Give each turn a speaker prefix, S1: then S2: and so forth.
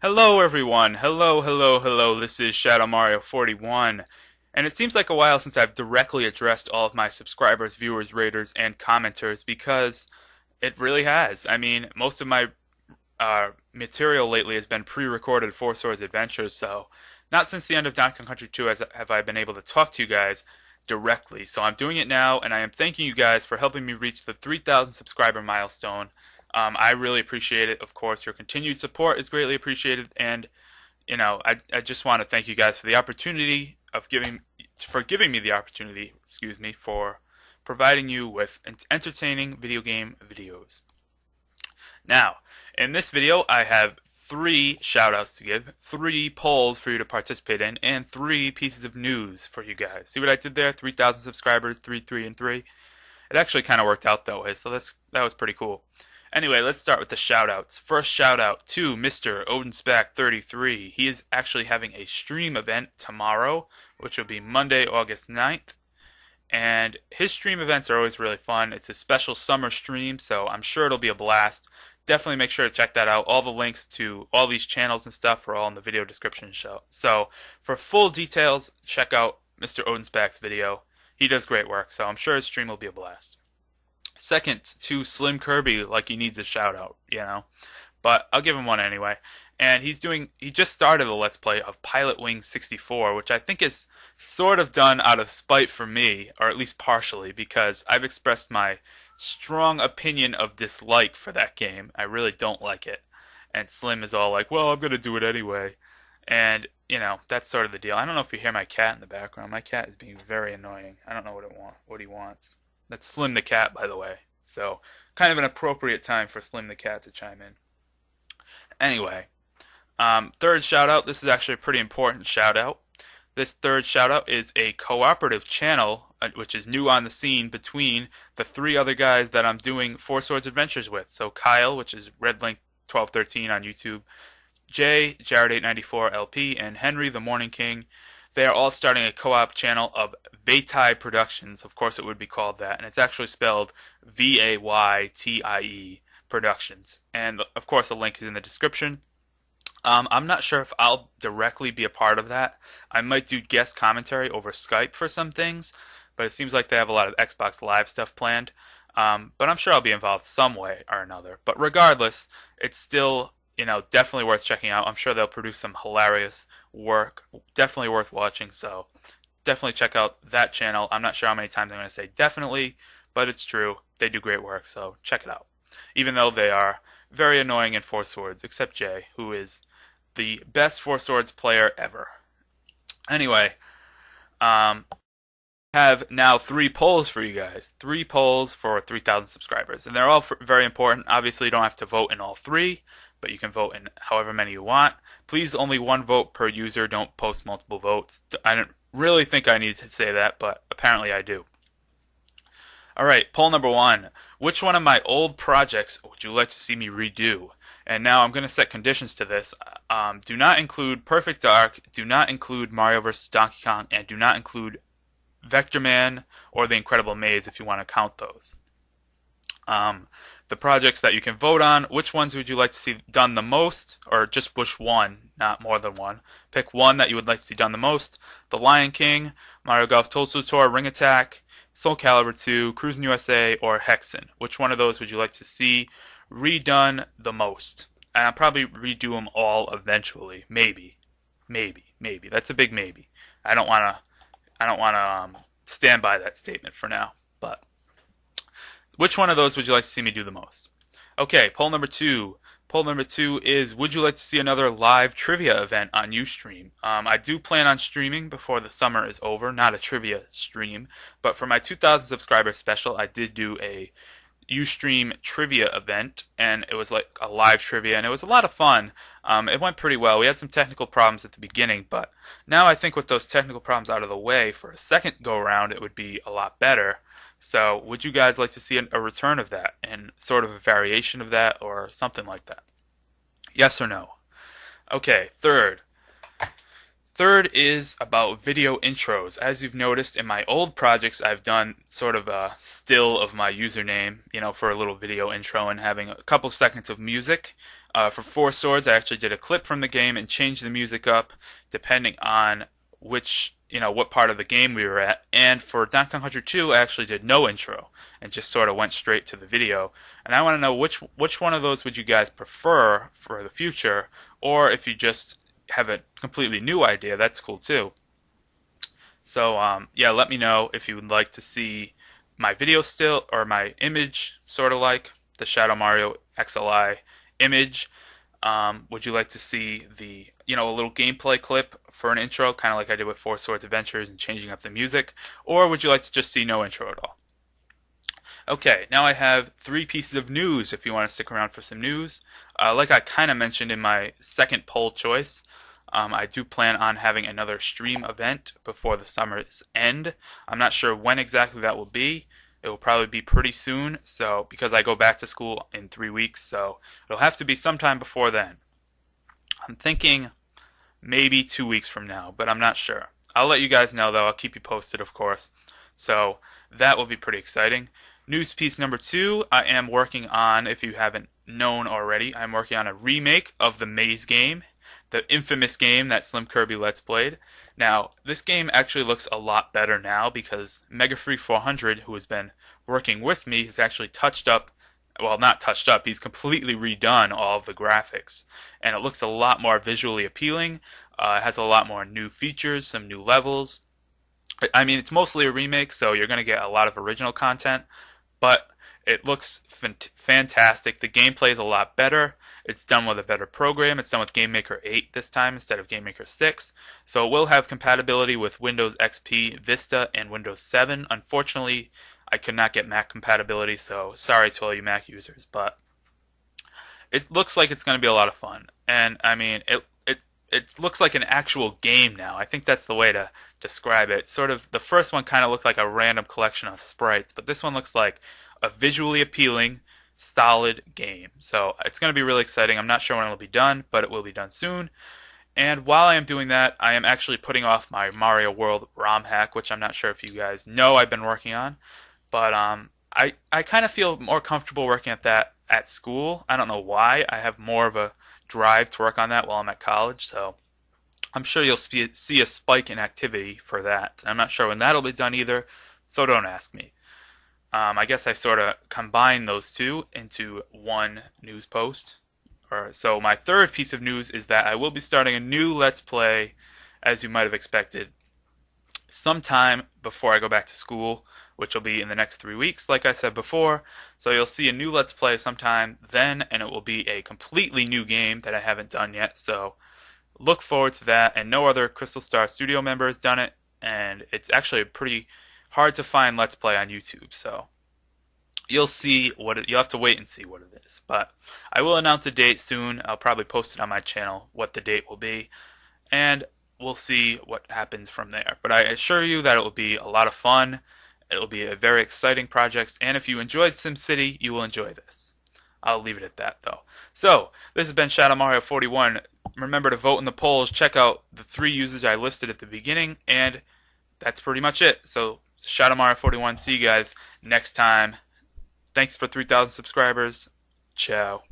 S1: Hello everyone, hello, this is ShadowMario41, and it seems like a while since I've directly addressed all of my subscribers, viewers, raters, and commenters because it really has. I mean, most of my material lately has been pre-recorded Four Swords Adventures, so not since the end of Donkey Kong Country 2 have I been able to talk to you guys directly. So I'm doing it now, and I am thanking you guys for helping me reach the 3,000 subscriber milestone. I really appreciate it. Of course, your continued support is greatly appreciated, and I just want to thank you guys for the opportunity of giving me the opportunity, excuse me, for providing you with entertaining video game videos. Now, in this video, I have 3 shoutouts to give, 3 polls for you to participate in, and 3 pieces of news for you guys. See what I did there? 3,000 subscribers, 3, 3, and 3. It actually kind of worked out that way, so that was pretty cool. Anyway, let's start with the shoutouts. First shoutout to Mr. OdinSpack33. He is actually having a stream event tomorrow, which will be Monday, August 9th. And his stream events are always really fun. It's a special summer stream, so I'm sure it'll be a blast. Definitely make sure to check that out. All the links to all these channels and stuff are all in the video description show. So for full details, check out Mr. OdinSpack's video. He does great work, so I'm sure his stream will be a blast. Second to SlimKirby, like he needs a shout out, but I'll give him one anyway. And he just started a Let's Play of Pilotwings 64, which I think is sort of done out of spite for me, or at least partially, because I've expressed my strong opinion of dislike for that game. I really don't like it. And Slim is all like, well, I'm going to do it anyway. And, that's sort of the deal. I don't know if you hear my cat in the background. My cat is being very annoying. I don't know what he wants. That's Slim the cat, by the way. So, kind of an appropriate time for Slim the cat to chime in. Anyway, third shout out. This is actually a pretty important shout out. This third shout out is a cooperative channel, which is new on the scene between the 3 other guys that I'm doing Four Swords Adventures with. So Kyle, which is RedLink1213 on YouTube, Jay, Jared894LP, and Henry, TheMourningKing. They are all starting a co-op channel of VaytieProductions. Of course, it would be called that, and it's actually spelled VaytieProductions. Productions. And of course, the link is in the description. I'm not sure if I'll directly be a part of that. I might do guest commentary over Skype for some things, but it seems like they have a lot of Xbox Live stuff planned. But I'm sure I'll be involved some way or another. But regardless, it's still definitely worth checking out. I'm sure they'll produce some hilarious work. Definitely worth watching, so definitely check out that channel. I'm not sure how many times I'm going to say definitely, but it's true. They do great work, so check it out. Even though they are very annoying in Four Swords, except Jay, who is the best Four Swords player ever. Anyway, have now 3 polls for you guys. 3 polls for 3,000 subscribers. And they're all very important. Obviously, you don't have to vote in all 3, but you can vote in however many you want. Please, only 1 vote per user. Don't post multiple votes. I don't really think I need to say that, but apparently I do. Alright, poll number 1. Which one of my old projects would you like to see me redo? And now I'm going to set conditions to this. Do not include Perfect Dark, do not include Mario vs. Donkey Kong, and do not include Vector Man or The Incredible Maze if you want to count those. The projects that you can vote on, which ones would you like to see done the most? Or just push one, not more than one. Pick one that you would like to see done the most. The Lion King, Mario Golf Toadstool Tour, Ring Attack, SoulCalibur II, Cruis'n USA, or Hexen. Which one of those would you like to see redone the most? And I'll probably redo them all eventually. Maybe. That's a big maybe. I don't want to stand by that statement for now. But which one of those would you like to see me do the most? Okay, poll number 2. Poll number 2 is, would you like to see another live trivia event on Ustream? I do plan on streaming before the summer is over, not a trivia stream, but for my 2,000 subscriber special, I did do a Ustream trivia event, and it was like a live trivia, and it was a lot of fun. It went pretty well. We had some technical problems at the beginning, but now I think with those technical problems out of the way, for a second go around, it would be a lot better. So would you guys like to see a return of that and sort of a variation of that or something like that? Yes or no? Okay, third. Third is about video intros. As you've noticed in my old projects, I've done sort of a still of my username, for a little video intro and having a couple seconds of music. For Four Swords, I actually did a clip from the game and changed the music up depending on what part of the game we were at. And for Donkey Kong Country 2, I actually did no intro and just sort of went straight to the video. And I want to know which one of those would you guys prefer for the future, or if you just have a completely new idea, that's cool too. So yeah, let me know if you would like to see my video still or my image, sort of like the Shadow Mario XLI image. Would you like to see a little gameplay clip for an intro, kind of like I did with Four Swords Adventures and changing up the music, or would you like to just see no intro at all? Okay, now I have three pieces of news if you want to stick around for some news. Like I kind of mentioned in my second poll choice, I do plan on having another stream event before the summer's end. I'm not sure when exactly that will be. It will probably be pretty soon, so because I go back to school in 3 weeks, so it'll have to be sometime before then. I'm thinking maybe 2 weeks from now, but I'm not sure. I'll let you guys know though. I'll keep you posted, of course. So that will be pretty exciting. News piece number 2, I am working on, if you haven't known already, I'm working on a remake of the Maze game, the infamous game that SlimKirby Let's Played. Now, this game actually looks a lot better now because MegaFree400, who has been working with me, has actually touched up, well, not touched up, he's completely redone all of the graphics. And it looks a lot more visually appealing, it has a lot more new features, some new levels. I mean, it's mostly a remake, so you're going to get a lot of original content, but it looks fantastic. The gameplay is a lot better. It's done with a better program. It's done with GameMaker 8 this time instead of GameMaker 6. So it will have compatibility with Windows XP, Vista, and Windows 7. Unfortunately, I could not get Mac compatibility, so sorry to all you Mac users, but it looks like it's going to be a lot of fun. And I mean, it looks like an actual game now. I think that's the way to describe it. Sort of, the first one kind of looked like a random collection of sprites, but this one looks like a visually appealing, solid game. So it's going to be really exciting. I'm not sure when it'll be done, but it will be done soon. And while I am doing that, I am actually putting off my Mario World ROM hack, which I'm not sure if you guys know I've been working on. But I kind of feel more comfortable working at that at school. I don't know why. I have more of a drive to work on that while I'm at college, so I'm sure you'll see a spike in activity for that. I'm not sure when that'll be done either, so don't ask me. I guess I sort of combine those two into one news post. So my third piece of news is that I will be starting a new Let's Play, as you might have expected, sometime before I go back to school, which will be in the next 3 weeks, like I said before. So you'll see a new Let's Play sometime then, and it will be a completely new game that I haven't done yet. So look forward to that. And no other Crystal Star Studio member has done it, and it's actually pretty hard to find Let's Play on YouTube. So you'll have to wait and see what it is. But I will announce a date soon. I'll probably post it on my channel what the date will be, and we'll see what happens from there. But I assure you that it will be a lot of fun. It will be a very exciting project, and if you enjoyed SimCity, you will enjoy this. I'll leave it at that, though. So, this has been ShadowMario41. Remember to vote in the polls, check out the 3 users I listed at the beginning, and that's pretty much it. So, ShadowMario41, see you guys next time. Thanks for 3,000 subscribers. Ciao.